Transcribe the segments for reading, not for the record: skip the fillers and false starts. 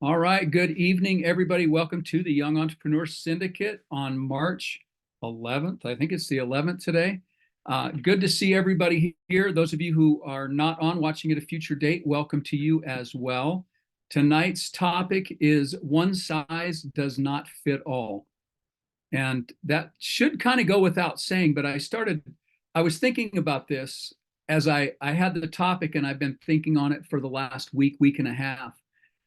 All right, good evening, everybody. Welcome to the Young Entrepreneur Syndicate on March 11th. I think it's the 11th today. Good to see everybody here. Those of you who are not on watching at a future date, welcome to you as well. Tonight's topic is one size does not fit all. And that should kind of go without saying, but I was thinking about this as I had the topic and I've been thinking on it for the last week and a half.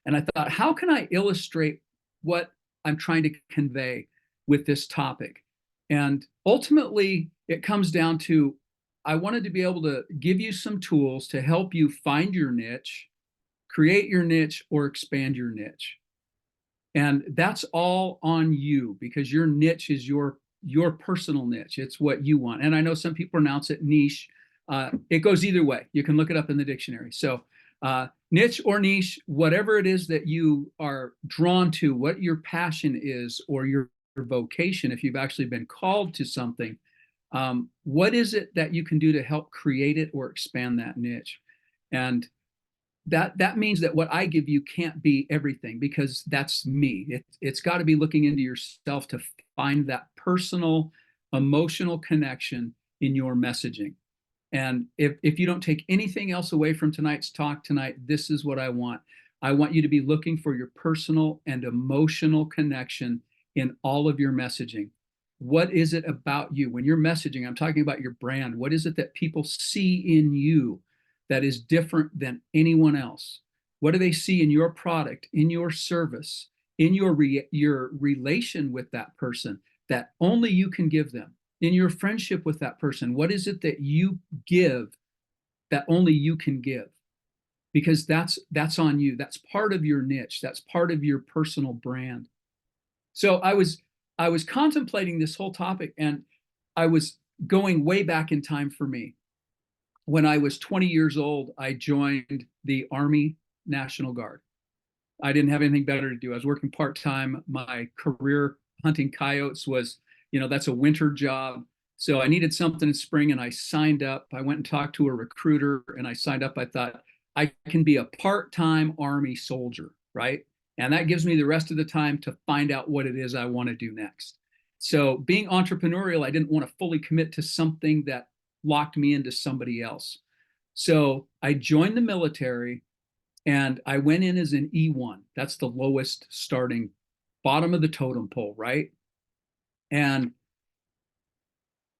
And I thought, how can I illustrate what I'm trying to convey with this topic? And ultimately, it comes down to I wanted to be able to give you some tools to help you find your niche, create your niche, or expand your niche. And that's all on you because your niche is your personal niche. It's what you want. And I know some people pronounce it niche. It goes either way. You can look it up in the dictionary. So niche or niche, whatever it is that you are drawn to, what your passion is or your vocation, if you've actually been called to something, what is it that you can do to help create it or expand that niche? And that means that what I give you can't be everything because that's me. It's got to be looking into yourself to find that personal, emotional connection in your messaging. And if you don't take anything else away from tonight's talk tonight, this is what I want. I want you to be looking for your personal and emotional connection in all of your messaging. What is it about you? When you're messaging, I'm talking about your brand. What is it that people see in you that is different than anyone else? What do they see in your product, in your service, in your relation with that person that only you can give them? In your friendship with that person, what is it that you give that only you can give? Because that's on you. That's part of your niche. That's part of your personal brand. So I was contemplating this whole topic and I was going way back in time for me. When I was 20 years old, I joined the Army National Guard. I didn't have anything better to do. I was working part-time. My career hunting coyotes was, that's a winter job. So I needed something in spring and I signed up. I went and talked to a recruiter and I signed up. I thought I can be a part-time Army soldier, right? And that gives me the rest of the time to find out what it is I want to do next. So being entrepreneurial, I didn't want to fully commit to something that locked me into somebody else. So I joined the military and I went in as an E1. That's the lowest starting, bottom of the totem pole, right? And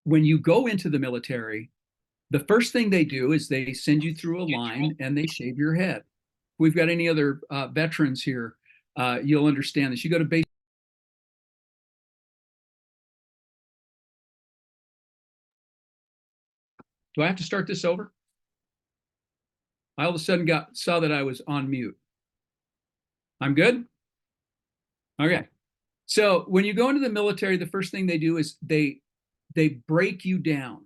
when you go into the military, the first thing they do is they send you through a line and they shave your head. If we've got any other veterans here, you'll understand this. You go to base. Do I have to start this over? I all of a sudden saw that I was on mute. I'm good? Okay. So when you go into the military, the first thing they do is they break you down.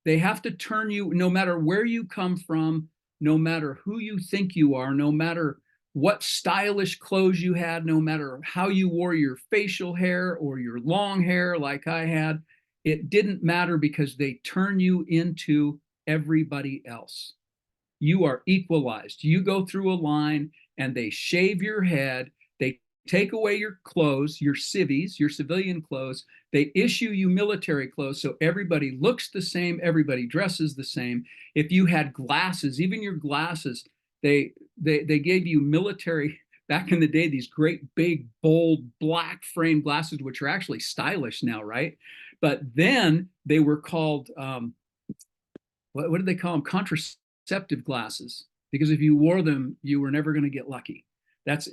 They have to turn you, no matter where you come from, no matter who you think you are, no matter what stylish clothes you had, no matter how you wore your facial hair or your long hair like I had, it didn't matter because they turn you into everybody else. You are equalized. You go through a line and they shave your head. They take away your clothes, your civvies, your civilian clothes. They issue you military clothes so everybody looks the same, everybody dresses the same. If you had glasses, even your glasses, they gave you military back in the day, these great big bold black frame glasses, which are actually stylish now, right? But then they were called what did they call them? Contraceptive glasses, because if you wore them, you were never going to get lucky.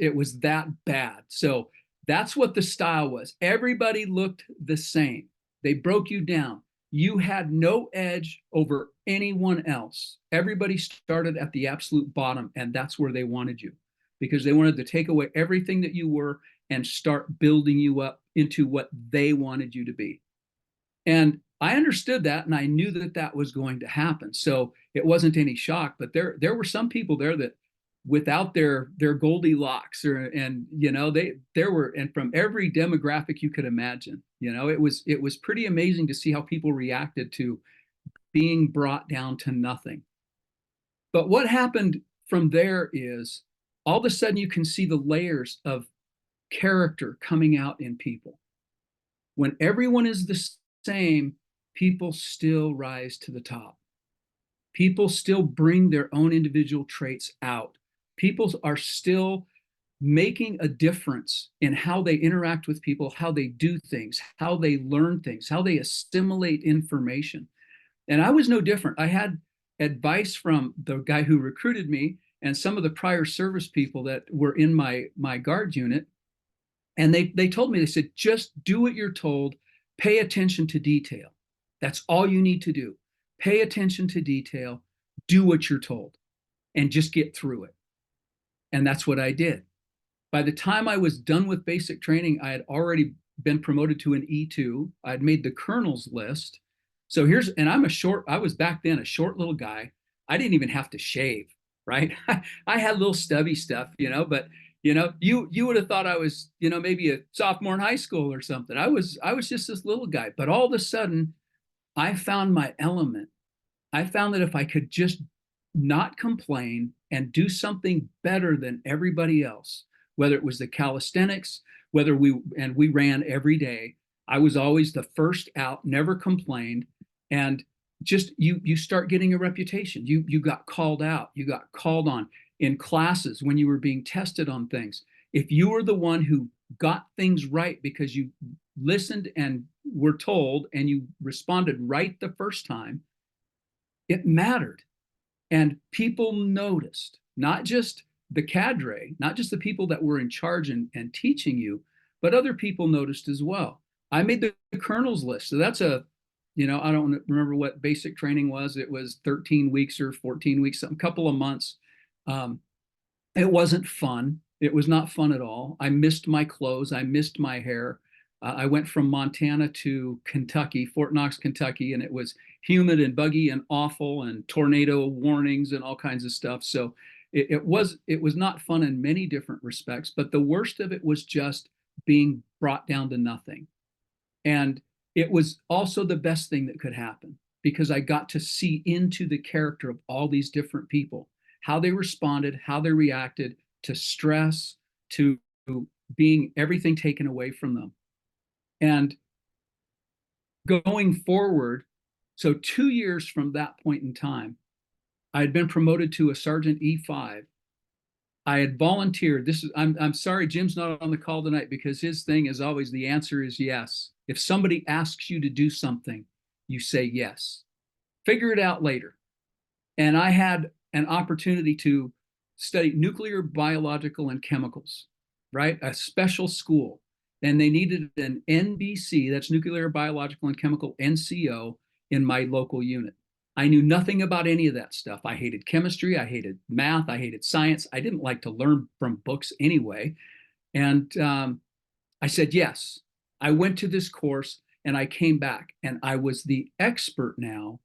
It was that bad. So that's what the style was. Everybody looked the same. They broke you down. You had no edge over anyone else. Everybody started at the absolute bottom, and that's where they wanted you because they wanted to take away everything that you were and start building you up into what they wanted you to be. And I understood that and I knew that that was going to happen. So it wasn't any shock, but there were some people there that without their Goldilocks and there were, and from every demographic you could imagine, it was pretty amazing to see how people reacted to being brought down to nothing. But what happened from there is all of a sudden you can see the layers of character coming out in people. When everyone is the same, people still rise to the top. People still bring their own individual traits out. People are still making a difference in how they interact with people, how they do things, how they learn things, how they assimilate information. And I was no different. I had advice from the guy who recruited me and some of the prior service people that were in my guard unit. And they told me, they said, just do what you're told, pay attention to detail. That's all you need to do. Pay attention to detail, do what you're told, and just get through it. And that's what I did. By the time I was done with basic training, I had already been promoted to an E2. I'd made the colonel's list. So and I was back then a short little guy. I didn't even have to shave, right? I had little stubby stuff, but you would have thought I was, maybe a sophomore in high school or something. I was just this little guy, but all of a sudden I found my element. I found that if I could just not complain and do something better than everybody else, whether it was the calisthenics, we ran every day. I was always the first out, never complained. And just you start getting a reputation. You got called out, you got called on in classes when you were being tested on things. If you were the one who got things right because you listened and were told and you responded right the first time, it mattered. And people noticed, not just the cadre, not just the people that were in charge and teaching you, but other people noticed as well. I made the colonel's list. So that's I don't remember what basic training was. It was 13 weeks or 14 weeks, a couple of months. It wasn't fun. It was not fun at all. I missed my clothes. I missed my hair. I went from Montana to Kentucky, Fort Knox, Kentucky, and it was humid and buggy and awful and tornado warnings and all kinds of stuff. So it was not fun in many different respects, but the worst of it was just being brought down to nothing. And it was also the best thing that could happen because I got to see into the character of all these different people, how they responded, how they reacted to stress, to being everything taken away from them. And going forward, so 2 years from that point in time, I had been promoted to a Sergeant E5. I had volunteered. I'm sorry, Jim's not on the call tonight because his thing is always the answer is yes. If somebody asks you to do something, you say yes. Figure it out later. And I had an opportunity to study nuclear, biological, and chemicals, right? A special school. And they needed an NBC, that's nuclear, biological, and chemical NCO in my local unit. I knew nothing about any of that stuff. I hated chemistry. I hated math. I hated science. I didn't like to learn from books anyway. And I said, yes. I went to this course and I came back and I was the expert now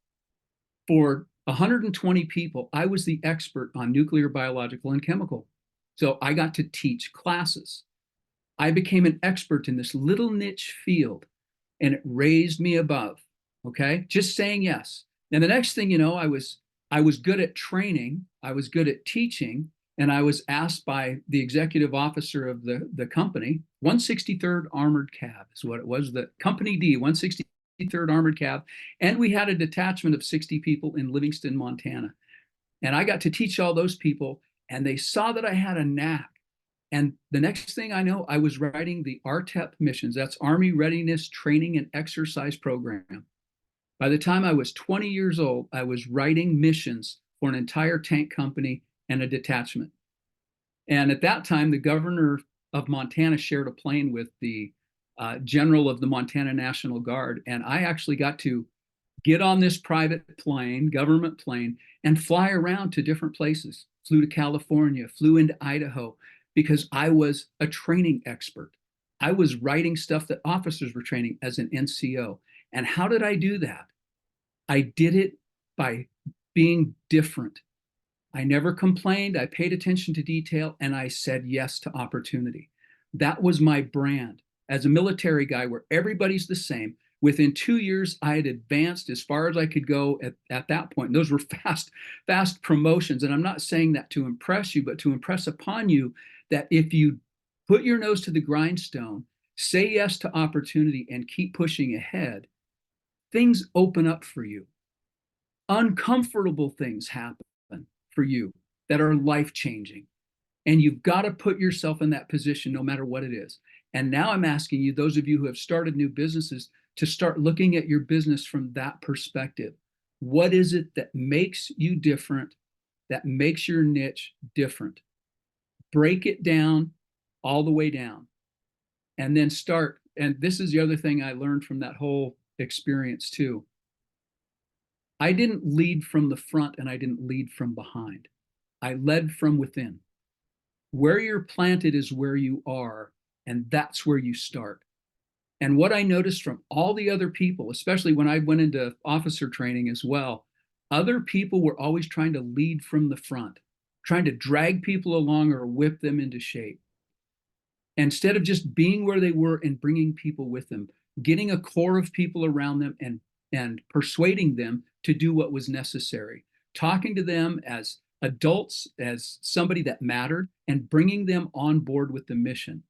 for 120 people. I was the expert on nuclear, biological, and chemical. So I got to teach classes. I became an expert in this little niche field and it raised me above. Okay. Just saying yes. And the next thing you know, I was good at training, I was good at teaching, and I was asked by the executive officer of the company, 163rd Armored Cav is what it was, the Company D, 163rd Armored Cav, and we had a detachment of 60 people in Livingston, Montana. And I got to teach all those people, and they saw that I had a knack. And the next thing I know, I was writing the RTEP missions, that's Army Readiness Training and Exercise Program. By the time I was 20 years old, I was writing missions for an entire tank company and a detachment. And at that time, the governor of Montana shared a plane with the general of the Montana National Guard. And I actually got to get on this private plane, government plane, and fly around to different places. Flew to California, flew into Idaho, because I was a training expert. I was writing stuff that officers were training as an NCO. And how did I do that? I did it by being different. I never complained. I paid attention to detail and I said yes to opportunity. That was my brand as a military guy where everybody's the same. Within 2 years, I had advanced as far as I could go at that point. And those were fast promotions. And I'm not saying that to impress you, but to impress upon you that if you put your nose to the grindstone, say yes to opportunity, and keep pushing ahead, things open up for you. Uncomfortable things happen for you that are life-changing. And you've got to put yourself in that position no matter what it is. And now I'm asking you, those of you who have started new businesses, to start looking at your business from that perspective. What is it that makes you different, that makes your niche different? Break it down all the way down. And then start. And this is the other thing I learned from that whole experience too. I didn't lead from the front and I didn't lead from behind. I led from within. Where you're planted is where you are, and that's where you start. And what I noticed from all the other people, especially when I went into officer training as well, other people were always trying to lead from the front, trying to drag people along or whip them into shape. Instead of just being where they were and bringing people with them, getting a core of people around them and persuading them to do what was necessary, talking to them as adults, as somebody that mattered, and bringing them on board with the mission.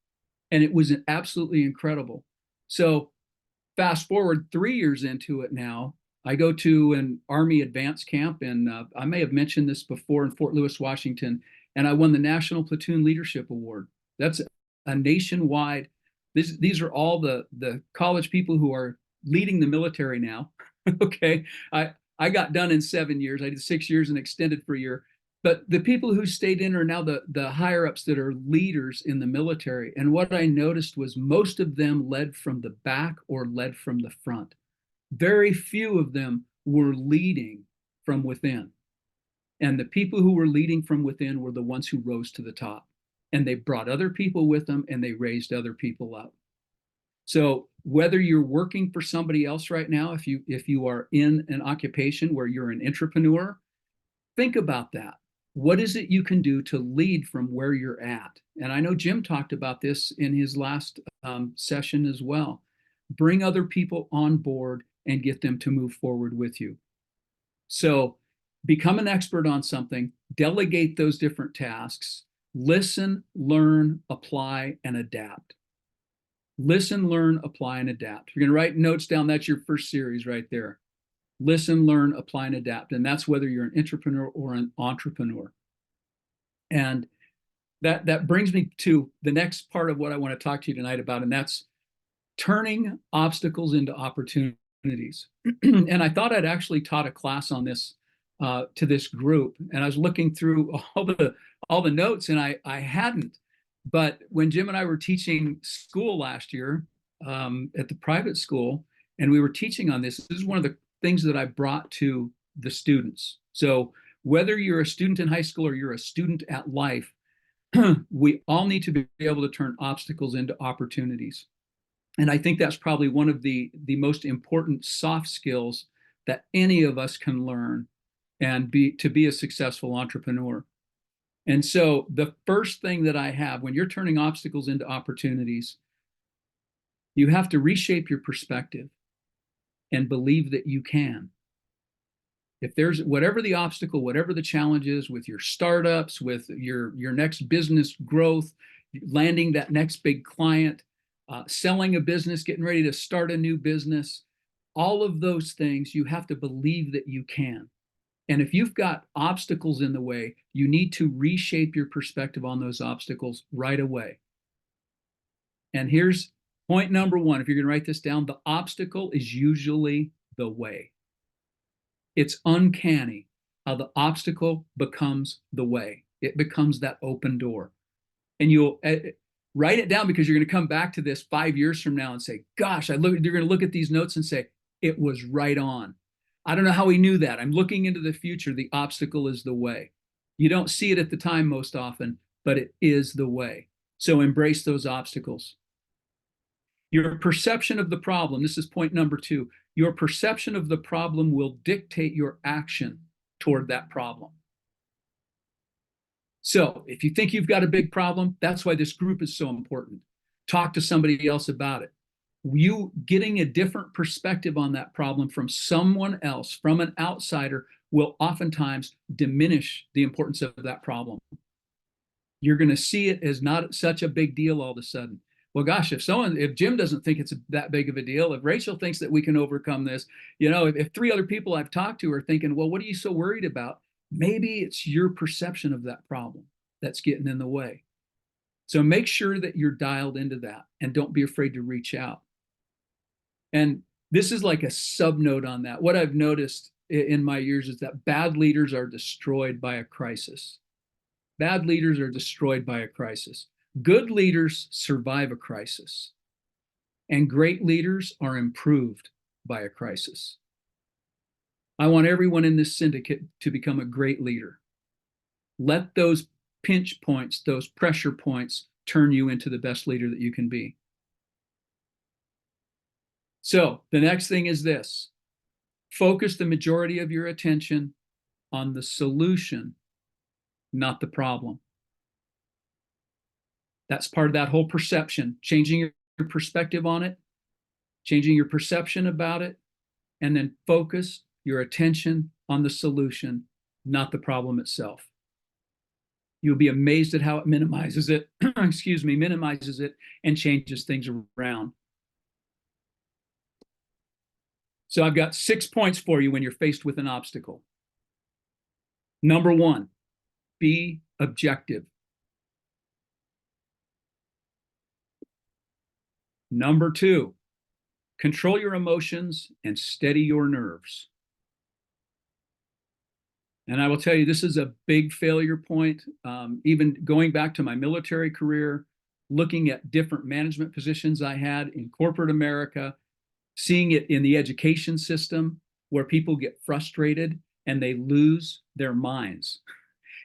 And it was absolutely incredible. So fast forward 3 years into it now, I go to an Army advance camp, and I may have mentioned this before, in Fort Lewis, Washington, and I won the National Platoon Leadership Award. That's a nationwide, these are all the college people who are leading the military now. Okay. I got done in 7 years. I did 6 years and extended for a year. But the people who stayed in are now the higher ups that are leaders in the military. And what I noticed was most of them led from the back or led from the front. Very few of them were leading from within. And the people who were leading from within were the ones who rose to the top. And they brought other people with them, and they raised other people up. So whether you're working for somebody else right now, if you are in an occupation where you're an entrepreneur, think about that. What is it you can do to lead from where you're at? And I know Jim talked about this in his last session as well. Bring other people on board and get them to move forward with you. So become an expert on something, delegate those different tasks, listen, learn, apply, and adapt. Listen, learn, apply, and adapt. If you're going to write notes down, that's your first series right there. Listen, learn, apply, and adapt. And that's whether you're an entrepreneur or an entrepreneur. And that brings me to the next part of what I want to talk to you tonight about, and that's turning obstacles into opportunities. And I thought I'd actually taught a class on this to this group, and I was looking through all the notes, and I hadn't. But when Jim and I were teaching school last year at the private school, and we were teaching on this is one of the things that I brought to the students. So whether you're a student in high school or you're a student at life, we all need to be able to turn obstacles into opportunities. And I think that's probably one of the most important soft skills that any of us can learn and to be a successful entrepreneur. And so the first thing that I have, when you're turning obstacles into opportunities, you have to reshape your perspective and believe that you can. If there's whatever the obstacle, whatever the challenge is with your startups, with your next business growth, landing that next big client, selling a business, getting ready to start a new business, all of those things, you have to believe that you can. And if you've got obstacles in the way, you need to reshape your perspective on those obstacles right away. And here's point number one. If you're going to write this down, the obstacle is usually the way. It's uncanny how the obstacle becomes the way. It becomes that open door. And you'll write it down, because you're going to come back to this 5 years from now and say, gosh, you're going to look at these notes and say, it was right on. I don't know how he knew that. I'm looking into the future. The obstacle is the way. You don't see it at the time most often, but it is the way. So embrace those obstacles. Your perception of the problem, this is point number two, your perception of the problem will dictate your action toward that problem. So if you think you've got a big problem, that's why this group is so important. Talk to somebody else about it. You getting a different perspective on that problem from someone else, from an outsider, will oftentimes diminish the importance of that problem. You're going to see it as not such a big deal all of a sudden. Well, gosh, if Jim doesn't think it's that big of a deal, if Rachel thinks that we can overcome this, if three other people I've talked to are thinking, well, what are you so worried about? Maybe it's your perception of that problem that's getting in the way. So make sure that you're dialed into that and don't be afraid to reach out. And this is like a sub note on that. What I've noticed in my years is that bad leaders are destroyed by a crisis. Bad leaders are destroyed by a crisis. Good leaders survive a crisis. And great leaders are improved by a crisis. I want everyone in this syndicate to become a great leader. Let those pinch points, those pressure points, turn you into the best leader that you can be. So the next thing is this: focus the majority of your attention on the solution, not the problem. That's part of that whole perception, changing your perspective on it, changing your perception about it, and then focus your attention on the solution, not the problem itself. You'll be amazed at how it minimizes it, minimizes it and changes things around. So I've got 6 points for you when you're faced with an obstacle. Number 1, be objective. Number 2, control your emotions and steady your nerves. And I will tell you, this is a big failure point. Even going back to my military career, looking at different management positions I had in corporate America, seeing it in the education system where people get frustrated and they lose their minds.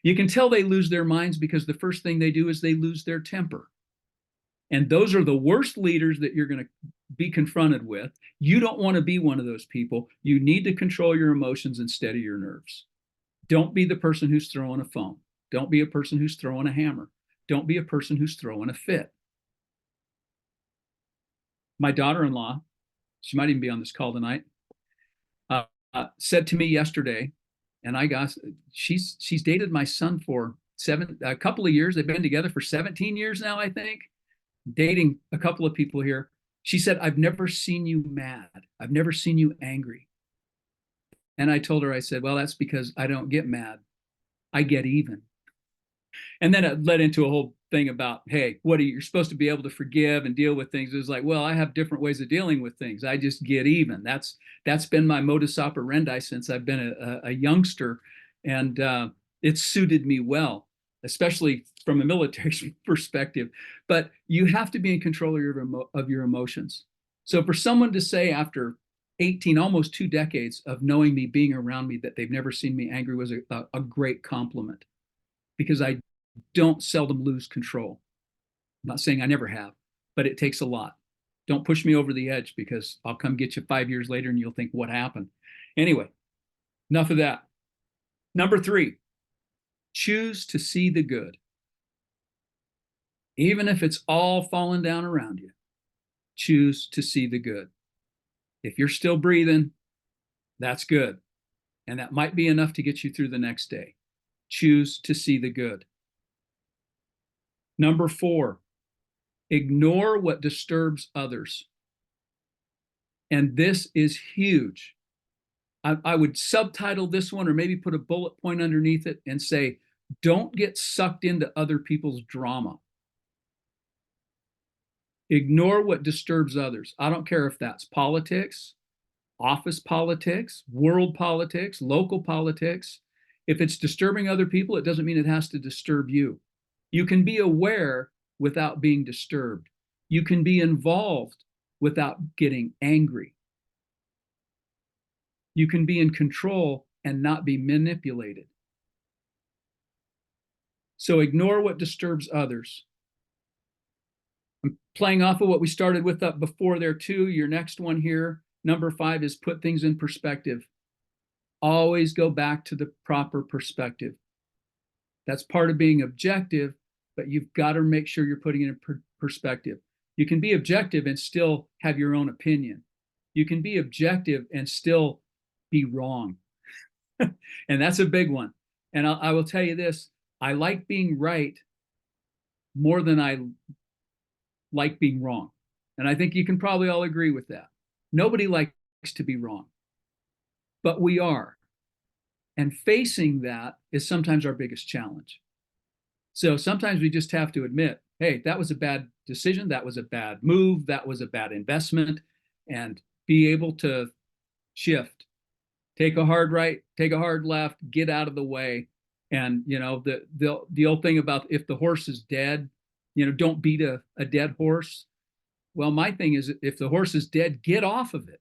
You can tell they lose their minds because the first thing they do is they lose their temper. And those are the worst leaders that you're going to be confronted with. You don't want to be one of those people. You need to control your emotions and steady your nerves. Don't be the person who's throwing a phone. Don't be a person who's throwing a hammer. Don't be a person who's throwing a fit. My daughter-in-law, she might even be on this call tonight, said to me yesterday, and she's dated my son for a couple of years. They've been together for 17 years now, I think, dating a couple of people here. She said, I've never seen you mad. I've never seen you angry. And I told her, I said, well, that's because I don't get mad. I get even. And then it led into a whole thing about, hey, you're supposed to be able to forgive and deal with things. It was like, well, I have different ways of dealing with things. I just get even. That's been my modus operandi since I've been a youngster. And it's suited me well, especially from a military perspective. But you have to be in control of your emotions. So for someone to say after 18, almost 2 decades of knowing me, being around me, that they've never seen me angry was a great compliment, because I don't seldom lose control. I'm not saying I never have, but it takes a lot. Don't push me over the edge, because I'll come get you 5 years later and you'll think, what happened? Anyway, enough of that. Number 3, choose to see the good. Even if it's all falling down around you, choose to see the good. If you're still breathing, that's good. And that might be enough to get you through the next day. Choose to see the good. Number 4, ignore what disturbs others. And this is huge. I would subtitle this one, or maybe put a bullet point underneath it and say, don't get sucked into other people's drama. Ignore what disturbs others. I don't care if that's politics, office politics, world politics, local politics. If it's disturbing other people, it doesn't mean it has to disturb you. You can be aware without being disturbed. You can be involved without getting angry. You can be in control and not be manipulated. So ignore what disturbs others. I'm playing off of what we started with up before there too. Your next one here, number 5, is put things in perspective. Always go back to the proper perspective. That's part of being objective, but you've got to make sure you're putting it in perspective. You can be objective and still have your own opinion. You can be objective and still be wrong. And that's a big one. And I will tell you this, I like being right more than I like being wrong. And I think you can probably all agree with that. Nobody likes to be wrong, but we are. And facing that is sometimes our biggest challenge. So sometimes we just have to admit, hey, that was a bad decision. That was a bad move. That was a bad investment. And be able to shift, take a hard right, take a hard left, get out of the way. And, the old thing about if the horse is dead, don't beat a dead horse. Well, my thing is if the horse is dead, get off of it,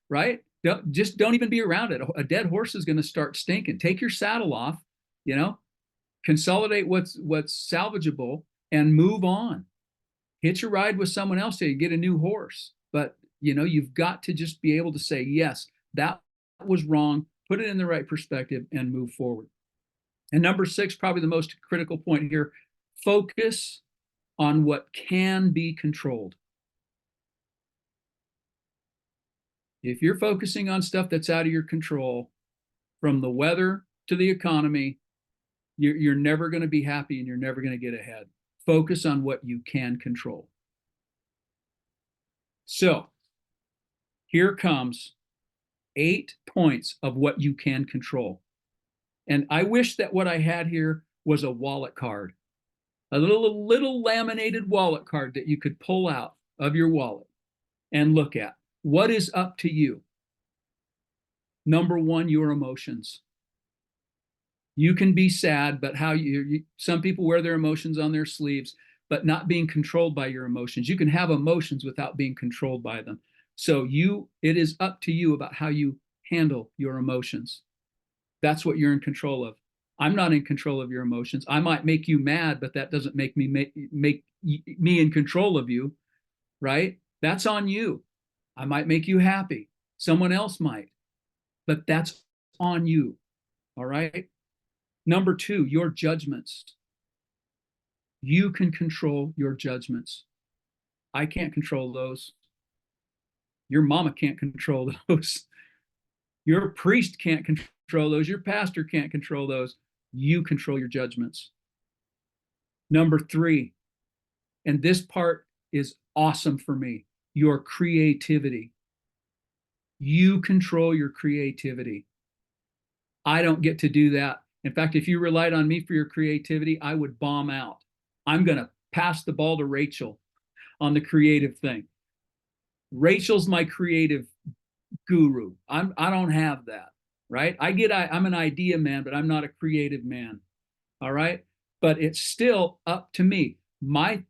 right? Don't even be around it. A dead horse is going to start stinking. Take your saddle off, consolidate what's salvageable and move on. Hitch a ride with someone else till you get a new horse. But, you've got to just be able to say, yes, that was wrong, put it in the right perspective and move forward. And number 6, probably the most critical point here, focus on what can be controlled. If you're focusing on stuff that's out of your control, from the weather to the economy, you're never going to be happy and you're never going to get ahead. Focus on what you can control. So here comes 8 points of what you can control. And I wish that what I had here was a wallet card, a little laminated wallet card that you could pull out of your wallet and look at. What is up to you? Number 1, your emotions. You can be sad, but some people wear their emotions on their sleeves, but not being controlled by your emotions. You can have emotions without being controlled by them. So it is up to you about how you handle your emotions. That's what you're in control of. I'm not in control of your emotions. I might make you mad, but that doesn't make me in control of you, right? That's on you. I might make you happy. Someone else might, but that's on you. All right. Number 2, your judgments. You can control your judgments. I can't control those. Your mama can't control those. Your priest can't control those. Your pastor can't control those. You control your judgments. Number 3, and this part is awesome for me, your creativity. You control your creativity. I don't get to do that. In fact, if you relied on me for your creativity, I would bomb out. I'm going to pass the ball to Rachel on the creative thing. Rachel's my creative guru. I don't have that, right? I'm an idea man, but I'm not a creative man. All right. But it's still up to me. My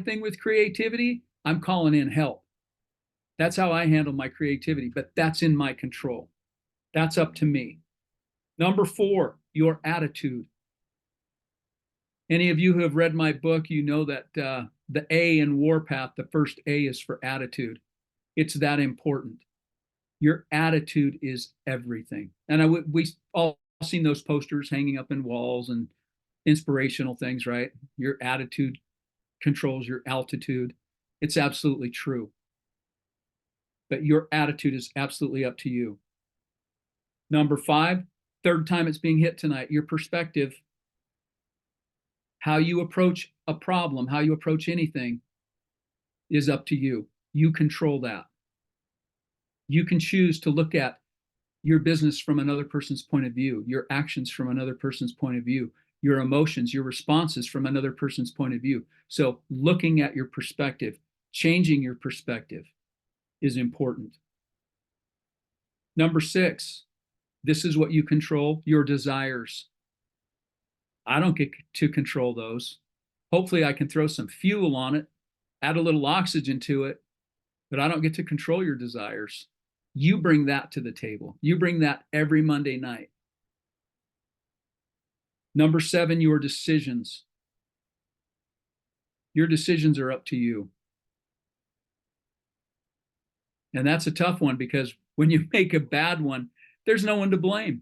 thing with creativity, I'm calling in help. That's how I handle my creativity, but that's in my control. That's up to me. Number 4, your attitude. Any of you who have read my book, you know that the A in Warpath, the first A is for attitude. It's that important. Your attitude is everything. And we all seen those posters hanging up in walls and inspirational things, right? Your attitude controls your altitude. It's absolutely true. But your attitude is absolutely up to you. Number 5, third time it's being hit tonight, your perspective. How you approach a problem, how you approach anything is up to you. You control that. You can choose to look at your business from another person's point of view, your actions from another person's point of view, your emotions, your responses from another person's point of view. So looking at your perspective, changing your perspective is important. Number 6, this is what you control, your desires. I don't get to control those. Hopefully I can throw some fuel on it, add a little oxygen to it, but I don't get to control your desires. You bring that to the table. You bring that every Monday night. Number 7, your decisions. Your decisions are up to you. And that's a tough one because when you make a bad one, there's no one to blame.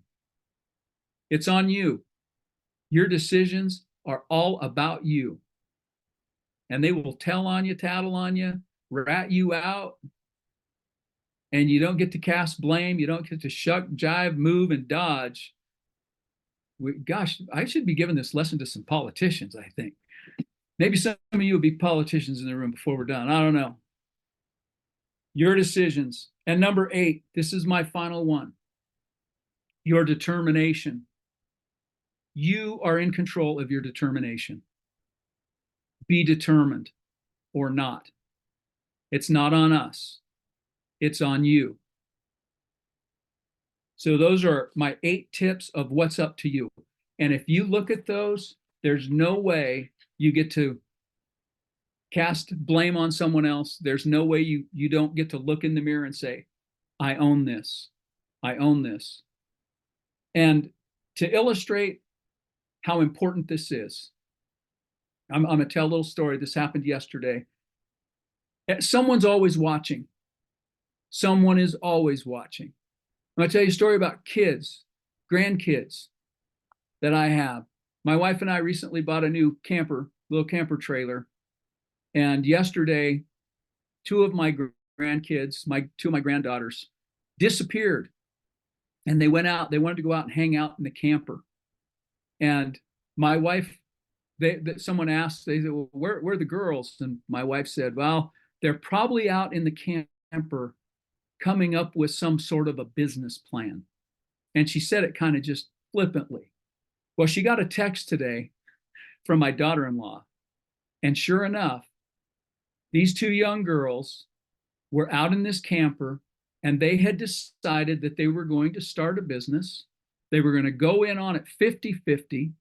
It's on you. Your decisions are all about you. and they will tell on you, tattle on you, rat you out, and you don't get to cast blame. You don't get to shuck, jive, move, and dodge. Gosh, I should be giving this lesson to some politicians, I think. Maybe some of you will be politicians in the room before we're done. I don't know. Your decisions. And number 8, this is my final one. Your determination. You are in control of your determination. Be determined or not. It's not on us. It's on you. So those are my 8 tips of what's up to you. And if you look at those, there's no way you get to cast blame on someone else. There's no way you don't get to look in the mirror and say, I own this. I own this. And to illustrate how important this is, I'm going to tell a little story. This happened yesterday. Someone's always watching. Someone is always watching. I'm going to tell you a story about kids, grandkids that I have. My wife and I recently bought a new little camper trailer. And yesterday, 2 of my grandkids, 2 of my granddaughters, disappeared. And they went out. They wanted to go out and hang out in the camper. And my wife, someone asked, they said, well, where are the girls? And my wife said, well, they're probably out in the camper coming up with some sort of a business plan. And she said it kind of just flippantly. Well, she got a text today from my daughter-in-law. And sure enough, these 2 young girls were out in this camper, and they had decided that they were going to start a business. They were going to go in on it 50-50.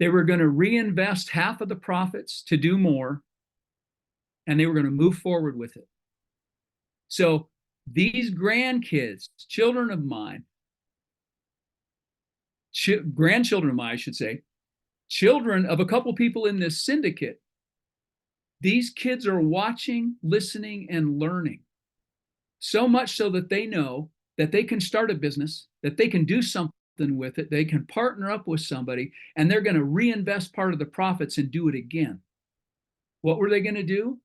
They were going to reinvest half of the profits to do more, and they were going to move forward with it. So these grandkids, children of mine, grandchildren of mine, I should say, children of a couple people in this syndicate, these kids are watching, listening, and learning. So much so that they know that they can start a business, that they can do something with it, they can partner up with somebody, and they're going to reinvest part of the profits and do it again. What were they going to do?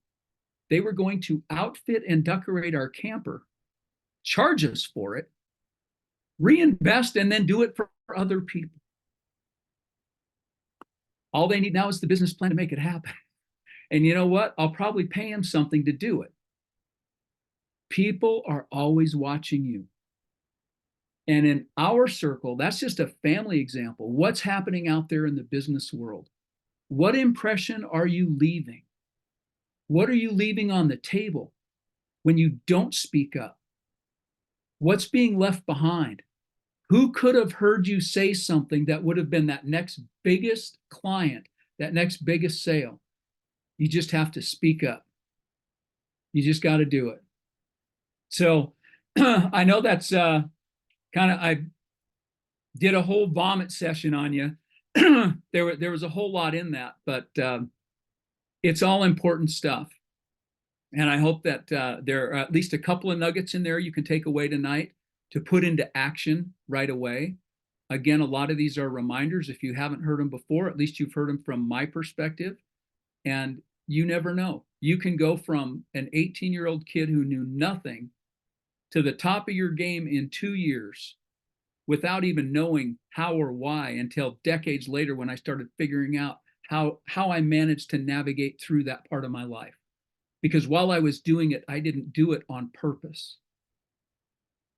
They were going to outfit and decorate our camper, charge us for it, reinvest, and then do it for other people. All they need now is the business plan to make it happen. And you know what? I'll probably pay them something to do it. People are always watching you. And in our circle, that's just a family example. What's happening out there in the business world? What impression are you leaving? What are you leaving on the table when you don't speak up? What's being left behind? Who could have heard you say something that would have been that next biggest client, that next biggest sale? You just have to speak up. You just got to do it. So I know that's I did a whole vomit session on you. There was a whole lot in that, but it's all important stuff. And I hope that there are at least a couple of nuggets in there you can take away tonight to put into action right away. Again, a lot of these are reminders. If you haven't heard them before, at least you've heard them from my perspective. And you never know. You can go from an 18-year-old kid who knew nothing to the top of your game in 2 years without even knowing how or why until decades later when I started figuring out how I managed to navigate through that part of my life. Because while I was doing it, I didn't do it on purpose.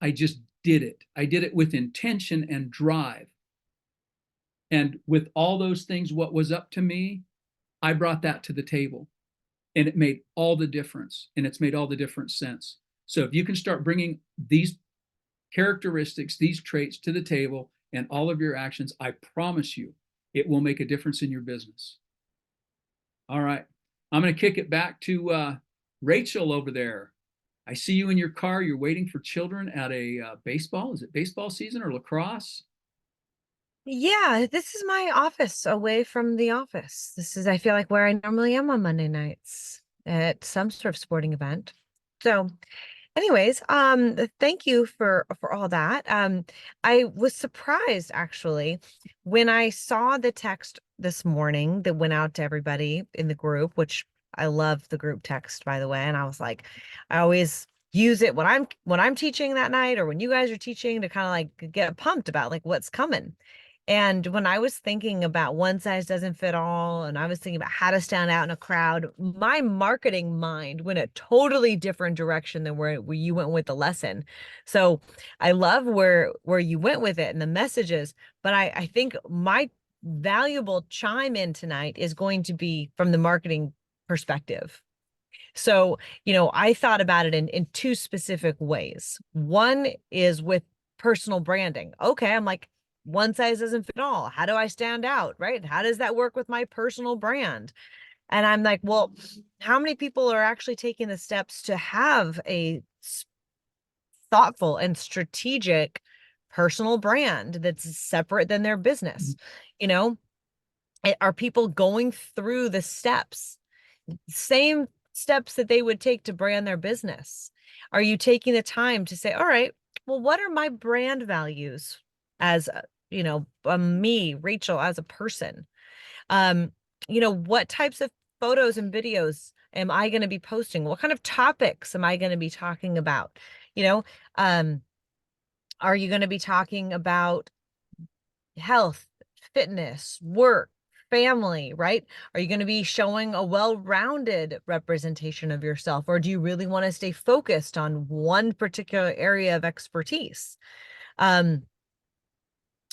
I just did it. I did it with intention and drive. And with all those things, what was up to me, I brought that to the table, and it made all the difference, and it's made all the different sense. So if you can start bringing these characteristics, these traits to the table and all of your actions, I promise you, it will make a difference in your business. All right. I'm going to kick it back to Rachel over there. I see you in your car. You're waiting for children at a baseball. Is it baseball season or lacrosse? Yeah, this is my office away from the office. This is, I feel like, where I normally am on Monday nights at some sort of sporting event. So anyways, thank you for all that. I was surprised actually when I saw the text this morning that went out to everybody in the group, which I love the group text, by the way. And I was like, I always use it when I'm teaching that night or when you guys are teaching to kind of like get pumped about like what's coming. And when I was thinking about one size doesn't fit all, and I was thinking about how to stand out in a crowd, my marketing mind went a totally different direction than where you went with the lesson. So I love where you went with it and the messages, but I think my valuable chime in tonight is going to be from the marketing perspective. So, I thought about it in two specific ways. One is with personal branding. Okay, I'm like, one size doesn't fit all. How do I stand out, right? How does that work with my personal brand? And I'm like, well, how many people are actually taking the steps to have a thoughtful and strategic personal brand that's separate than their business? You know, are people going through the steps? Same steps that they would take to brand their business? Are you taking the time to say, all right, well, what are my brand values as, me, Rachel, as a person? Um, what types of photos and videos am I going to be posting? What kind of topics am I going to be talking about? You know, um, are you going to be talking about health, fitness, work, family, right? Are you going to be showing a well-rounded representation of yourself, or do you really want to stay focused on one particular area of expertise? Um,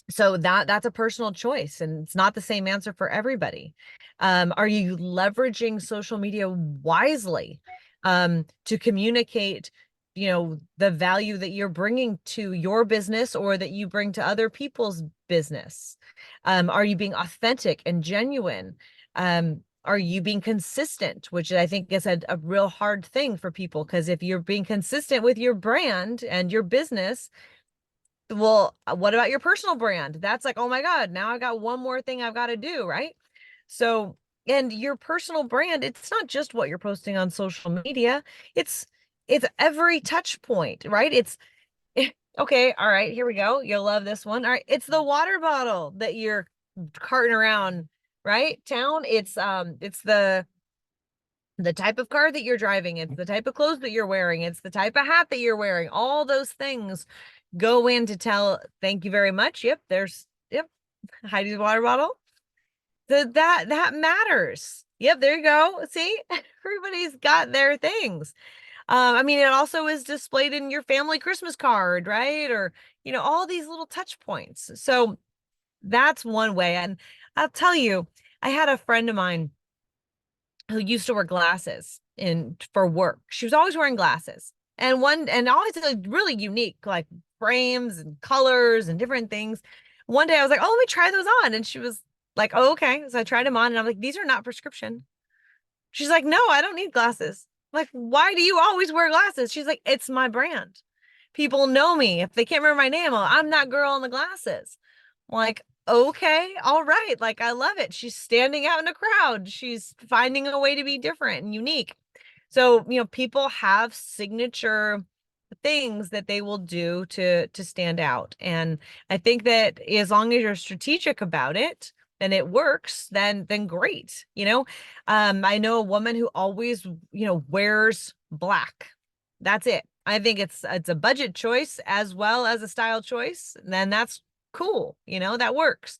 so that's a personal choice, and it's not the same answer for everybody. Are you leveraging social media wisely to communicate, the value that you're bringing to your business or that you bring to other people's business? Are you being authentic and genuine? Are you being consistent, which I think is a real hard thing for people, because if you're being consistent with your brand and your business, well, what about your personal brand? That's like, oh my God, now I got one more thing I've got to do, right? So, and your personal brand, it's not just what you're posting on social media. It's it's every touch point, right? It's okay, all right, here we go. You'll love this one. All right, it's the water bottle that you're carting around, right? Town. It's the type of car that you're driving, it's the type of clothes that you're wearing, it's the type of hat that you're wearing. All those things go in to tell, thank you very much. Yep, Heidi's water bottle. That matters. Yep, there you go. See, everybody's got their things. I mean, it also is displayed in your family Christmas card, right? Or, all these little touch points. So that's one way. And I'll tell you, I had a friend of mine who used to wear glasses for work. She was always wearing glasses, and always like really unique, like frames and colors and different things. One day I was like, "Oh, let me try those on," and she was like, "Oh, okay." So I tried them on, and I'm like, "These are not prescription." She's like, "No, I don't need glasses." I'm like, why do you always wear glasses? She's like, "It's my brand. People know me. If they can't remember my name, I'm that girl in the glasses." I'm like, okay, all right. Like, I love it. She's standing out in a crowd. She's finding a way to be different and unique. So, people have signature things that they will do to stand out. And I think that as long as you're strategic about it and it works, then great. I know a woman who always, wears black. That's it. I think it's a budget choice as well as a style choice. And then that's cool. That works.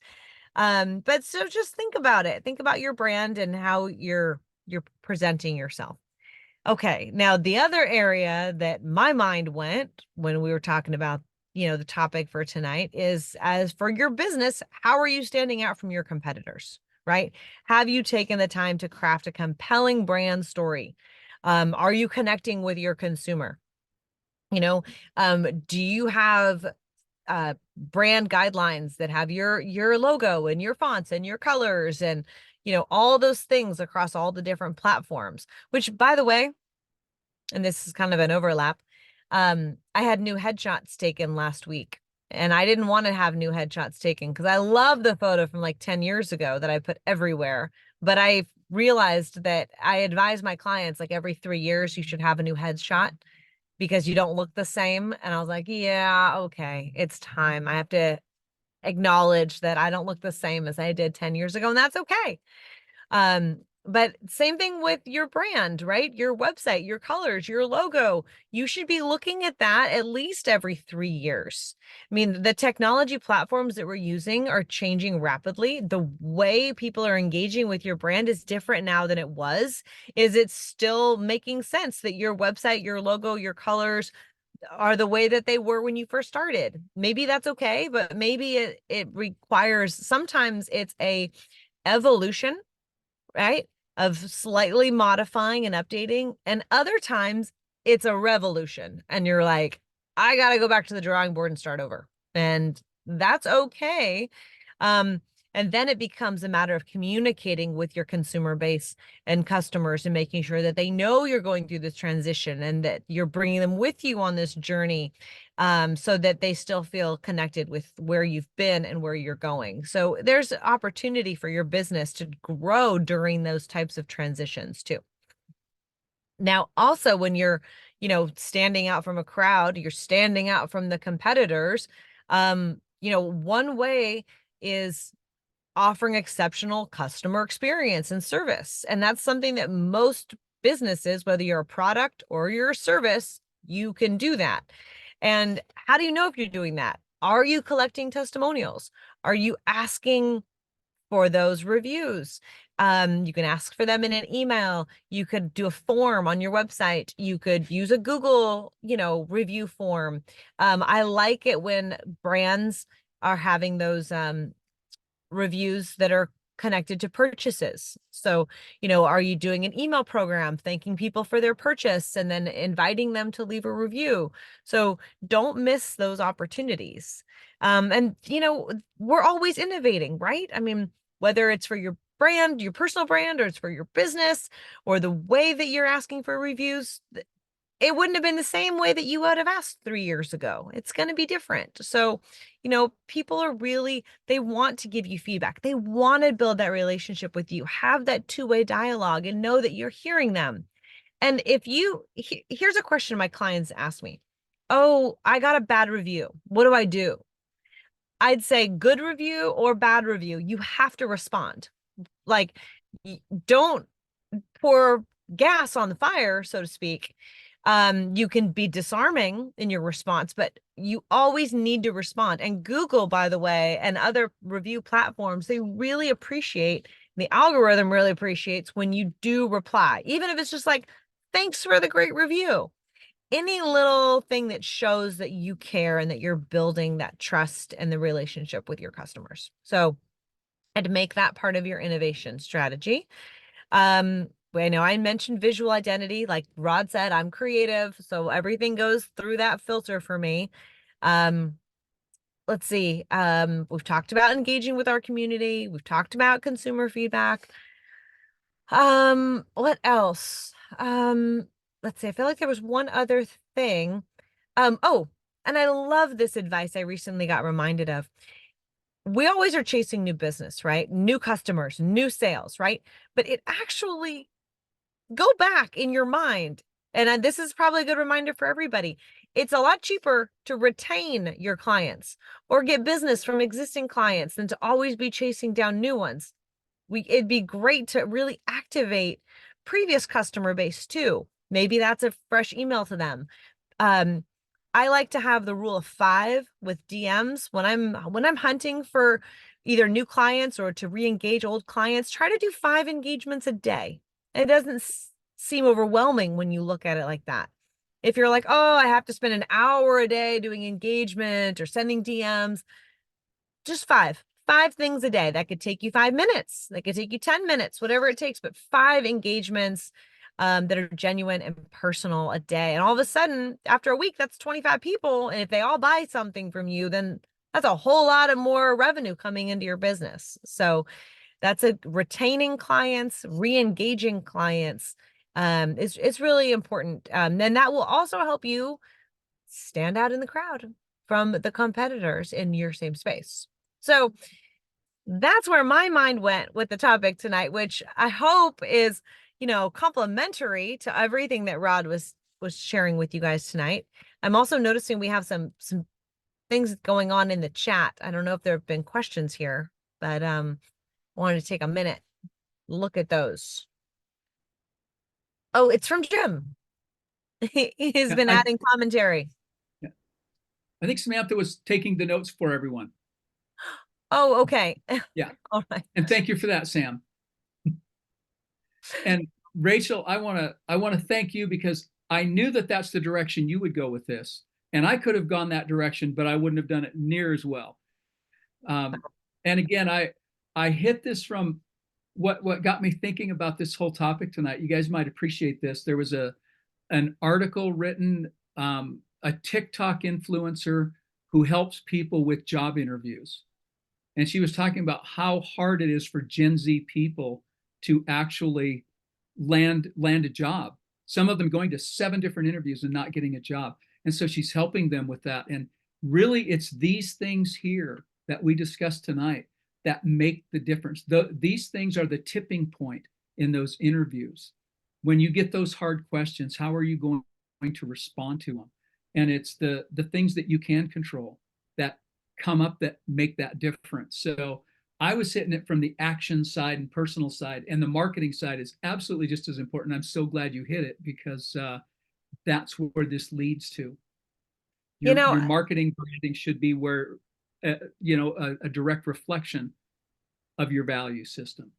But so just think about it. Think about your brand and how you're presenting yourself. Okay. Now the other area that my mind went when we were talking about, the topic for tonight is, as for your business, how are you standing out from your competitors, right? Have you taken the time to craft a compelling brand story? Are you connecting with your consumer? Do you have brand guidelines that have your logo and your fonts and your colors and all those things across all the different platforms? Which, by the way, and this is kind of an overlap, I had new headshots taken last week, and I didn't want to have new headshots taken because I love the photo from like 10 years ago that I put everywhere. But I realized that I advise my clients like every 3 years you should have a new headshot, because you don't look the same. And I was like, yeah, okay, it's time. I have to acknowledge that I don't look the same as I did 10 years ago, and that's okay. But same thing with your brand, right? Your website, your colors, your logo. You should be looking at that at least every 3 years. I mean, the technology platforms that we're using are changing rapidly. The way people are engaging with your brand is different now than it was. Is it still making sense that your website, your logo, your colors are the way that they were when you first started? Maybe that's okay, but maybe it requires, sometimes it's a evolution, right? Of slightly modifying and updating. And other times it's a revolution. And you're like, I got to go back to the drawing board and start over. And that's okay. Um, and then it becomes a matter of communicating with your consumer base and customers and making sure that they know you're going through this transition and that you're bringing them with you on this journey, so that they still feel connected with where you've been and where you're going. So there's opportunity for your business to grow during those types of transitions too. Now, also when you're, standing out from a crowd, you're standing out from the competitors. One way is offering exceptional customer experience and service. And that's something that most businesses, whether you're a product or you're a service, you can do that. And how do you know if you're doing that? Are you collecting testimonials? Are you asking for those reviews? You can ask for them in an email. You could do a form on your website. You could use a Google, review form. I like it when brands are having those reviews that are connected to purchases. So, are you doing an email program thanking people for their purchase and then inviting them to leave a review? So don't miss those opportunities. And we're always innovating, right? I mean, whether it's for your brand, your personal brand, or it's for your business, or the way that you're asking for reviews, it wouldn't have been the same way that you would have asked 3 years ago. It's going to be different. So, people are really, they want to give you feedback. They want to build that relationship with you, have that two-way dialogue and know that you're hearing them. And here's a question my clients ask me. Oh, I got a bad review. What do I do? I'd say good review or bad review, you have to respond. Like, don't pour gas on the fire, so to speak. You can be disarming in your response, but you always need to respond. And Google, by the way, and other review platforms, they really appreciate, the algorithm really appreciates when you do reply, even if it's just like, thanks for the great review. Any little thing that shows that you care and that you're building that trust and the relationship with your customers. So, and make that part of your innovation strategy. I know I mentioned visual identity. Like Rod said, I'm creative, so everything goes through that filter for me. Let's see. We've talked about engaging with our community. We've talked about consumer feedback. What else? Let's see. I feel like there was one other thing. Oh, and I love this advice I recently got reminded of. We always are chasing new business, right? New customers, new sales, right? But it actually, go back in your mind, and this is probably a good reminder for everybody. It's a lot cheaper to retain your clients or get business from existing clients than to always be chasing down new ones. It'd be great to really activate previous customer base too. Maybe that's a fresh email to them. I like to have the rule of 5 with DMs when I'm hunting for either new clients or to re-engage old clients. Try to do 5 engagements a day. It doesn't seem overwhelming when you look at it like that. If you're like, oh, I have to spend an hour a day doing engagement or sending DMs, just 5 things a day. That could take you 5 minutes. That could take you 10 minutes, whatever it takes, but 5 engagements that are genuine and personal a day. And all of a sudden, after a week, that's 25 people. And if they all buy something from you, then that's a whole lot of more revenue coming into your business. So that's retaining clients, re-engaging clients. It's really important. And that will also help you stand out in the crowd from the competitors in your same space. So that's where my mind went with the topic tonight, which I hope is, complementary to everything that Rod was was sharing with you guys tonight. I'm also noticing we have some things going on in the chat. I don't know if there have been questions here, but wanted to take a minute, look at those. Oh, it's from Jim. He's Yeah, been adding commentary. yeah. I think Samantha was taking the notes for everyone. Oh, okay. Yeah. All right. And thank you for that, Sam. And Rachel, I want to thank you because I knew that that's the direction you would go with this. And I could have gone that direction, but I wouldn't have done it near as well. And again, I hit this from what got me thinking about this whole topic tonight. You guys might appreciate this. There was an article written, a TikTok influencer who helps people with job interviews. And she was talking about how hard it is for Gen Z people to actually land a job. Some of them going to 7 different interviews and not getting a job. And so she's helping them with that. And really, it's these things here that we discussed tonight that make the difference. These things are the tipping point in those interviews. When you get those hard questions, how are you going to respond to them? And it's the things that you can control that come up that make that difference. So I was hitting it from the action side and personal side, and the marketing side is absolutely just as important. I'm so glad you hit it because that's where this leads to. Your marketing branding should be where, a direct reflection of your value system.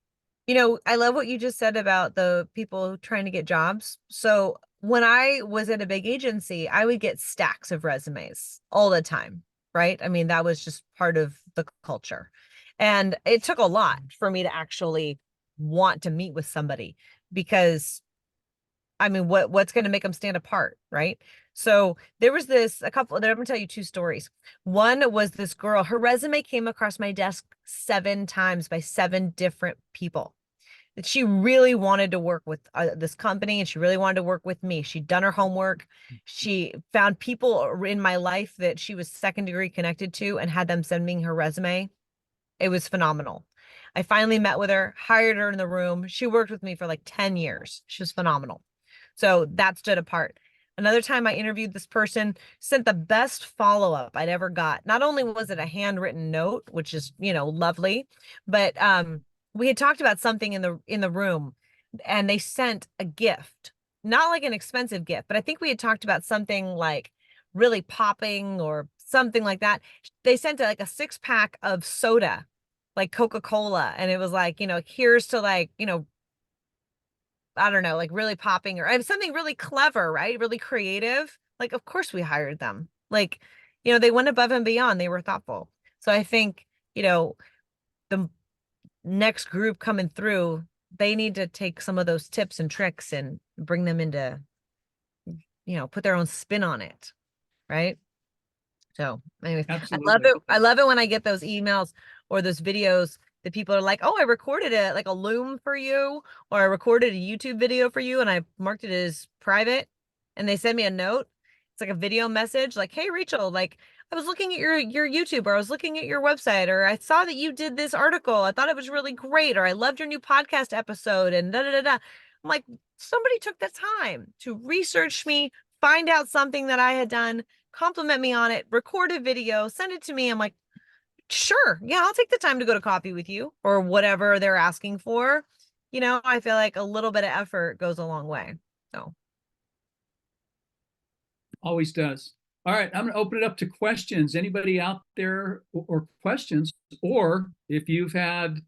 I love what you just said about the people trying to get jobs. So when I was at a big agency, I would get stacks of resumes all the time, right? I mean, that was just part of the culture. And it took a lot for me to actually want to meet with somebody because I mean, what's going to make them stand apart, right? So there was I'm going to tell you 2 stories. One was this girl, her resume came across my desk 7 times by 7 different people. That she really wanted to work with this company and she really wanted to work with me. She'd done her homework. She found people in my life that she was 2nd degree connected to and had them send me her resume. It was phenomenal. I finally met with her, hired her in the room. She worked with me for like 10 years. She was phenomenal. So that stood apart. Another time I interviewed this person, sent the best follow-up I'd ever got. Not only was it a handwritten note, which is, lovely, but we had talked about something in the room and they sent a gift, not like an expensive gift, but I think we had talked about something like really popping or something like that. They sent like a 6-pack of soda, like Coca-Cola. And it was like, here's to like, I don't know, like really popping or something really clever, right? Really creative. Like, of course we hired them. Like, they went above and beyond. They were thoughtful. So I think, the next group coming through, they need to take some of those tips and tricks and bring them into, put their own spin on it. Right. So anyways, Absolutely. I love it when I get those emails or those videos that people are like, oh, I recorded a Loom for you, or I recorded a YouTube video for you and I marked it as private. And they send me a note. It's like a video message like, hey, Rachel, like I was looking at your YouTube, or I was looking at your website, or I saw that you did this article. I thought it was really great, or I loved your new podcast episode and da da da da. I'm like, somebody took the time to research me, find out something that I had done, compliment me on it, record a video, send it to me. I'm like, sure, yeah, I'll take the time to go to coffee with you or whatever they're asking for. I feel like a little bit of effort goes a long way. So Always does. All right, I'm going to open it up to questions. Anybody out there or questions, or if you've had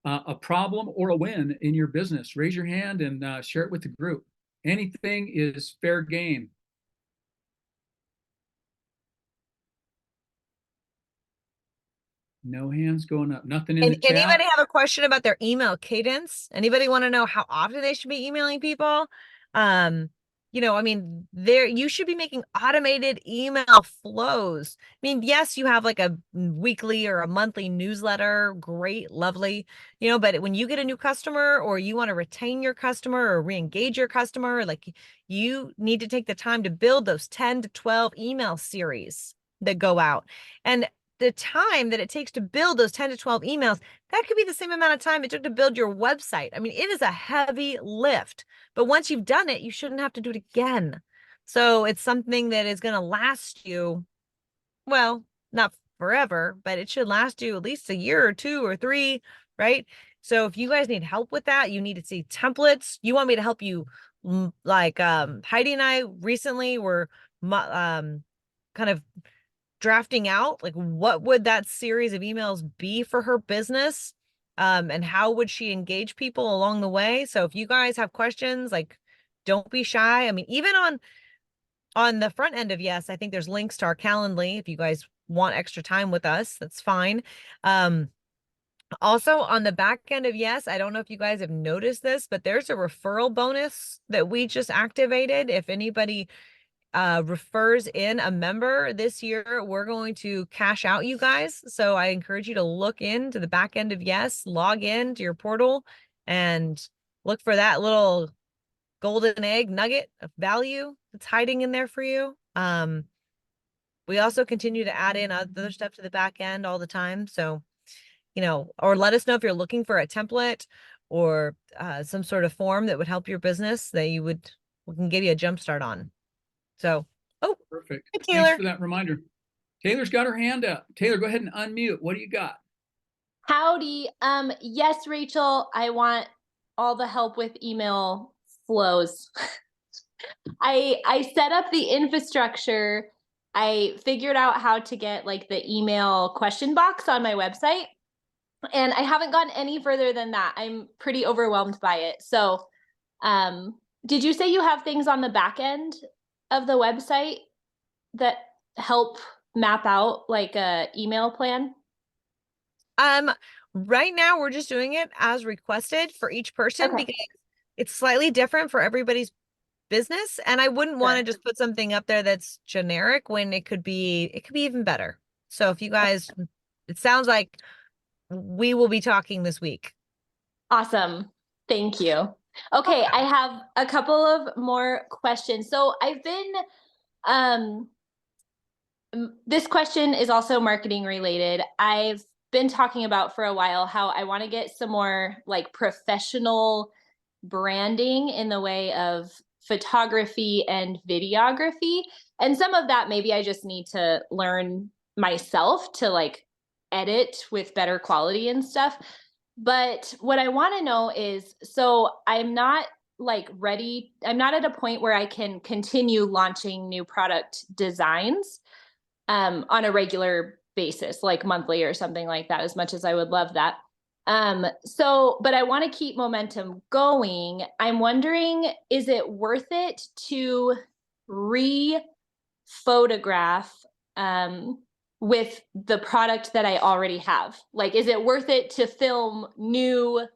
a problem or a win in your business, raise your hand and share it with the group. Anything is fair game. No hands going up. Nothing in the chat. Anybody have a question about their email cadence? Anybody want to know how often they should be emailing people? I mean, you should be making automated email flows. I mean, yes, you have like a weekly or a monthly newsletter. Great, lovely. But when you get a new customer or you want to retain your customer or re-engage your customer, like you need to take the time to build those 10 to 12 email series that go out. And the time that it takes to build those 10 to 12 emails, that could be the same amount of time it took to build your website. I mean, it is a heavy lift, but once you've done it, you shouldn't have to do it again. So it's something that is going to last you, well, not forever, but it should last you at least a year or 2 or 3, right? So if you guys need help with that, you need to see templates. You want me to help you, like Heidi and I recently were kind of drafting out, like, what would that series of emails be for her business, and how would she engage people along the way. So if you guys have questions, like, don't be shy. I mean, even on the front end of Yes, I think there's links to our Calendly if you guys want extra time with us, that's fine. Also on the back end of Yes, I don't know if you guys have noticed this, but there's a referral bonus that we just activated. If anybody refers in a member this year, we're going to cash out you guys. So I encourage you to look into the back end of Yes, log in to your portal and look for that little golden egg nugget of value that's hiding in there for you. We also continue to add in other stuff to the back end all the time. So, or let us know if you're looking for a template or some sort of form that would help your business that we can give you a jump start on. So, oh, Perfect. hi, Thanks Taylor. for that reminder. Taylor's got her hand up. Taylor, go ahead and unmute. What do you got? Howdy. Yes, Rachel, I want all the help with email flows. I set up the infrastructure. I figured out how to get like the email question box on my website, and I haven't gotten any further than that. I'm pretty overwhelmed by it. So, did you say you have things on the back end of the website that help map out like a email plan? Right now we're just doing it as requested for each person Okay. because it's slightly different for everybody's business. And I wouldn't want to just put something up there that's generic when it could be even better. So if you guys, it sounds like we will be talking this week. Awesome. Thank you. Okay, I have a couple of more questions. So I've been, this question is also marketing related. I've been talking about for a while how I want to get some more like professional branding in the way of photography and videography. And some of that maybe I just need to learn myself to like edit with better quality and stuff. But what I want to know is, so I'm not like ready, I'm not at a point where I can continue launching new product designs on a regular basis, like monthly or something like that, as much as I would love that. But I want to keep momentum going. I'm wondering, is it worth it to re-photograph with the product that I already have? Like, is it worth it to film new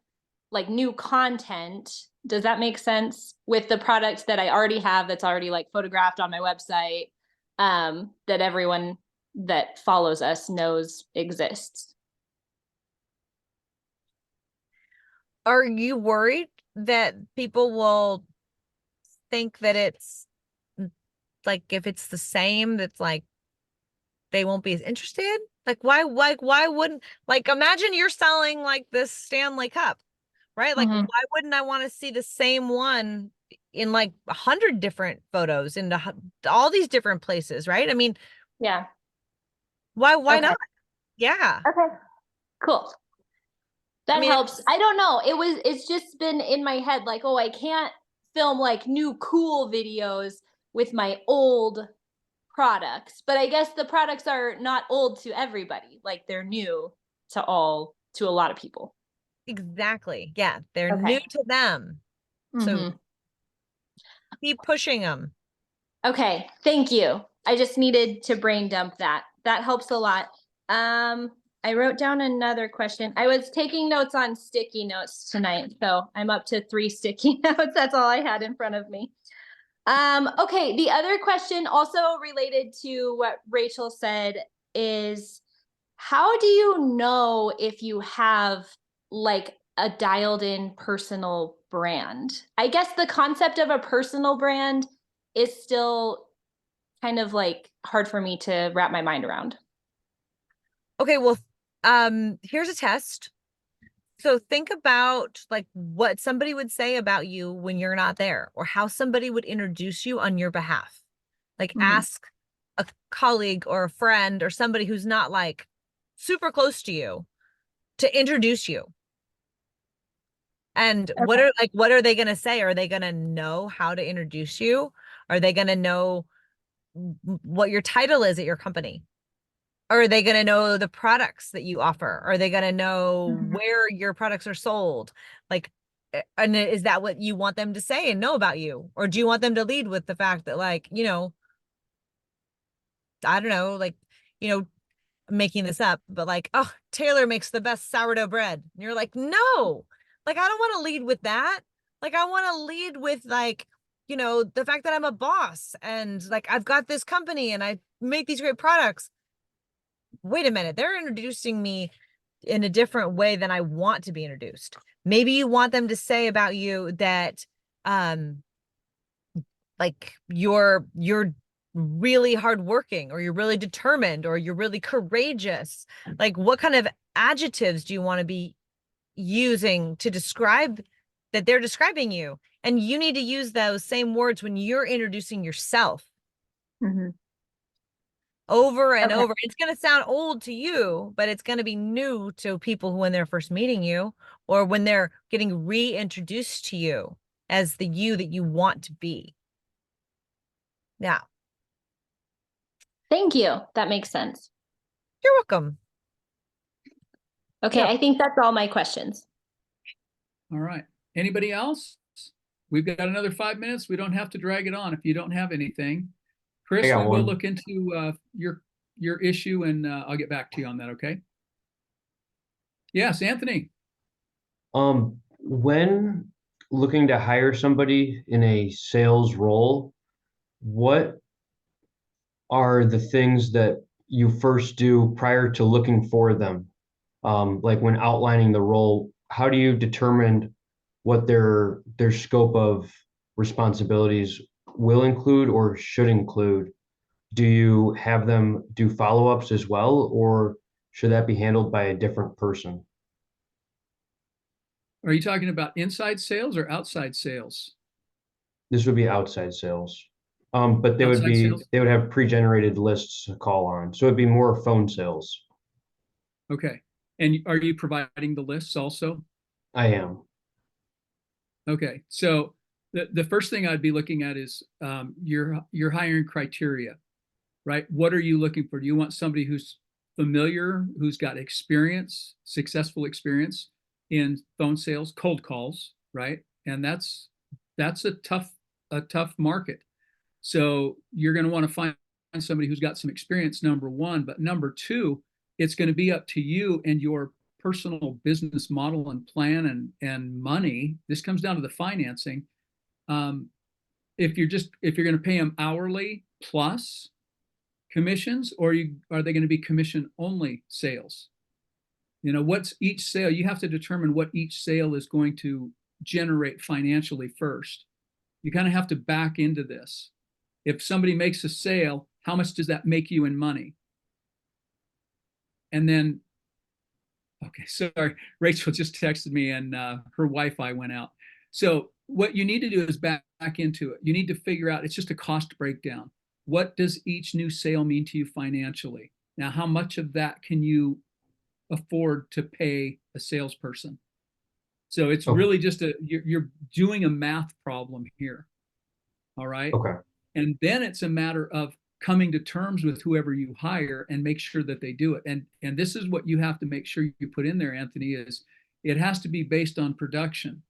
content? Does that make sense? With the product that I already have, that's already like photographed on my website, that everyone that follows us knows exists. Are you worried that people will think that it's like, if it's the same, that's like they won't be as interested? Like, why wouldn't, like, imagine you're selling like this Stanley Cup, right? Like, Mhm. why wouldn't I want to see the same one in like 100 different photos in all these different places, right? I mean, Yeah. why Okay. not? Yeah. Okay. Cool. That I mean, helps. I don't know. It's just been in my head like, oh, I can't film like new cool videos with my old products. But I guess the products are not old to everybody. Like they're new to a lot of people. exactly. Yeah. They're new Okay. to them. So Mhm. keep pushing them. Okay, thank you. I just needed to brain dump that. That helps a lot. I wrote down another question. I was taking notes on sticky notes tonight, so I'm up to 3 sticky notes. That's all I had in front of me. Okay, the other question also related to what Rachel said is, how do you know if you have like a dialed in personal brand? I guess the concept of a personal brand is still kind of like hard for me to wrap my mind around. Okay, well, here's a test. So think about like what somebody would say about you when you're not there, or how somebody would introduce you on your behalf. Like Mhm. ask a colleague or a friend or somebody who's not like super close to you to introduce you. And Okay. what are they going to say? Are they going to know how to introduce you? Are they going to know what your title is at your company? Are they going to know the products that you offer? Are they going to know Mhm. where your products are sold? Like, and is that what you want them to say and know about you? Or do you want them to lead with the fact that, like, I don't know, like, you know, making this up, but like, oh, Taylor makes the best sourdough bread. And you're like, no, like, I don't want to lead with that. Like, I want to lead with like, the fact that I'm a boss and like I've got this company and I make these great products. Wait a minute, they're introducing me in a different way than I want to be introduced. Maybe you want them to say about you that um like you're really hardworking, or you're really determined, or you're really courageous. Like, what kind of adjectives do you want to be using to describe that they're describing you? And you need to use those same words when you're introducing yourself Mhm. over and Okay. over. It's going to sound old to you, but it's going to be new to people who, when they're first meeting you, or when they're getting reintroduced to you as the you that you want to be. Now, Thank you. That makes sense. you're welcome. Okay, Yeah. I think that's all my questions. All right. Anybody else? We've got another 5 minutes. We don't have to drag it on if you don't have anything. I Chris, got we will one. look into your issue and I'll get back to you on that, okay? Yes, Anthony. When looking to hire somebody in a sales role, what are the things that you first do prior to looking for them? Like when outlining the role, how do you determine what their scope of responsibilities will include or should include? Do you have them do follow-ups as well, or should that be handled by a different person? Are you talking about inside sales or outside sales? This would be outside sales. But Outside sales? they would have pre-generated lists to call on. So it'd be more phone sales. Okay. And are you providing the lists also? I am. Okay. So the first thing I'd be looking at is your hiring criteria, right? What are you looking for? Do you want somebody who's familiar, who's got experience, successful experience in phone sales, cold calls, right? And that's a tough market. So you're going to want to find somebody who's got some experience, number one. But number two, it's going to be up to you and your personal business model and plan and money. This comes down to the financing. Um, if you're going to pay them hourly plus commissions, or are they going to be commission only sales? What's each sale? You have to determine what each sale is going to generate financially first. You kind of have to back into this. If somebody makes a sale, how much does that make you in money? And then, okay, sorry, Rachel just texted me and her Wi-Fi went out. So what you need to do is back into it. You need to figure out, it's just a cost breakdown. What does each new sale mean to you financially? Now, how much of that can you afford to pay a salesperson? So it's Okay. really just you're doing a math problem here. All right. Okay. And then it's a matter of coming to terms with whoever you hire and make sure that they do it. And this is what you have to make sure you put in there, Anthony, is it has to be based on production,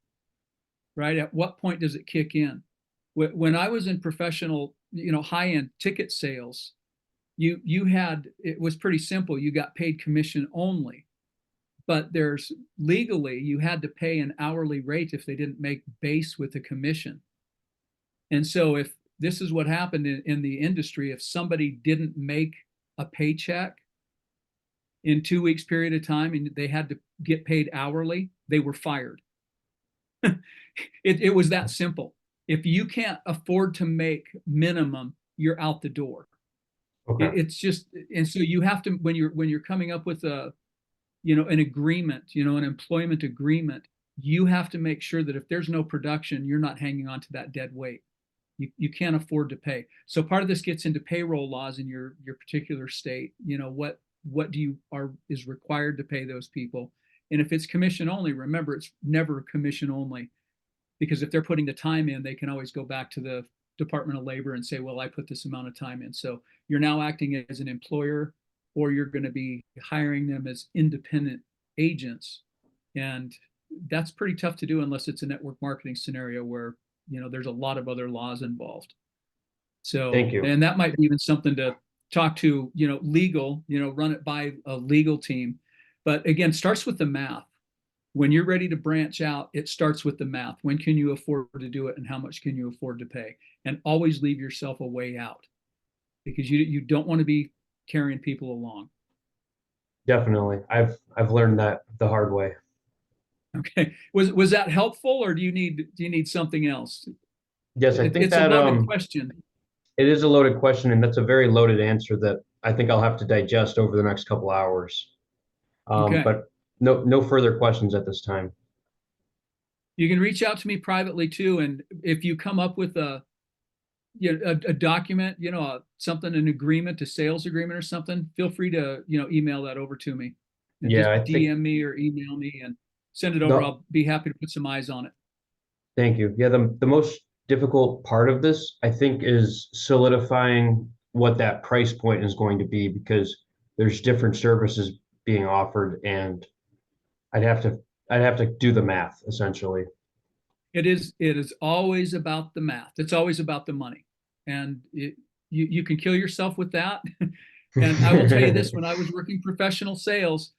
right? At what point does it kick in? When I was in professional, high-end ticket sales, it was pretty simple. You got paid commission only, but there's legally you had to pay an hourly rate if they didn't make base with the commission. And so if this is what happened in the industry, if somebody didn't make a paycheck in 2 weeks period of time and they had to get paid hourly, they were fired. It was that simple. If you can't afford to make minimum, you're out the door. Okay. It's just, and so you have to, when you're coming up with an agreement, an employment agreement, you have to make sure that if there's no production, you're not hanging on to that dead weight. You can't afford to pay. So part of this gets into payroll laws in your particular state. What is required to pay those people. And if it's commission only, remember, it's never commission only, because if they're putting the time in, they can always go back to the Department of Labor and say, well, I put this amount of time in. So you're now acting as an employer, or you're going to be hiring them as independent agents. And that's pretty tough to do unless it's a network marketing scenario where, there's a lot of other laws involved. So, Thank you. and that might be even something to talk to, legal, run it by a legal team. But again, starts with the math. When you're ready to branch out, it starts with the math. When can you afford to do it, and how much can you afford to pay? And always leave yourself a way out, because you don't want to be carrying people along. Definitely. I've learned that the hard way. Okay. Was that helpful, or do you need something else? Yes, I think It's a that loaded question. it is a loaded question, and that's a very loaded answer that I think I'll have to digest over the next couple hours. Okay. But no further questions at this time. You can reach out to me privately too, and if you come up with a document, an agreement, a sales agreement or something, feel free to email that over to me, and Yeah, just I DM think me or email me and send it over. the, I'll be happy to put some eyes on it. thank you. Yeah, the most difficult part of this, I think, is solidifying what that price point is going to be, because there's different services being offered, and I'd have to do the math essentially. It is always about the math. It's always about the money, and you can kill yourself with that. And I will tell you this: when I was working professional sales,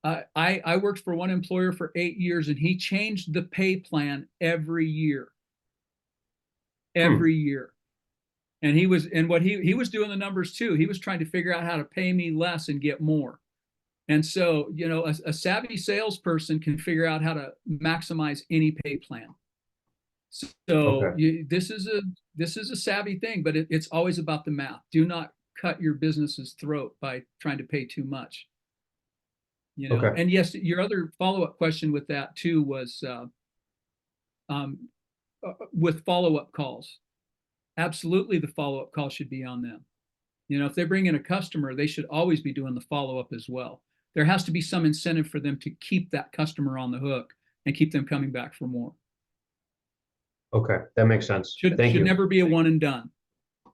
I worked for one employer for 8 years, and he changed the pay plan every year. Every year. And what he was doing the numbers too. He was trying to figure out how to pay me less and get more. And so, a savvy salesperson can figure out how to maximize any pay plan. So Okay. this is a savvy thing, but it's always about the math. Do not cut your business's throat by trying to pay too much. Okay. And yes, your other follow-up question with that too was with follow-up calls. Absolutely, the follow-up call should be on them. If they bring in a customer, they should always be doing the follow-up as well. There has to be some incentive for them to keep that customer on the hook and keep them coming back for more. Okay, that makes sense. Should Thank you. never be a one and done.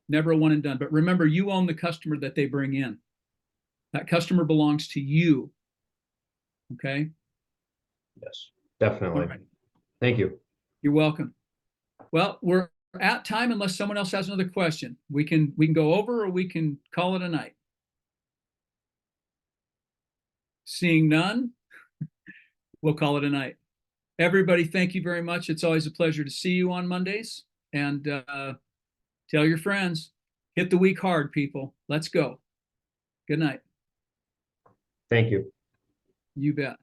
Never a one and done. But remember, you own the customer that they bring in. That customer belongs to you. Okay? Yes, definitely. All right. Thank you. You're welcome. Well, we're at time unless someone else has another question. We can go over, or we can call it a night. Seeing none, we'll call it a night. Everybody, thank you very much. It's always a pleasure to see you on Mondays. And tell your friends, hit the week hard, people. Let's go. Good night. Thank you. You bet.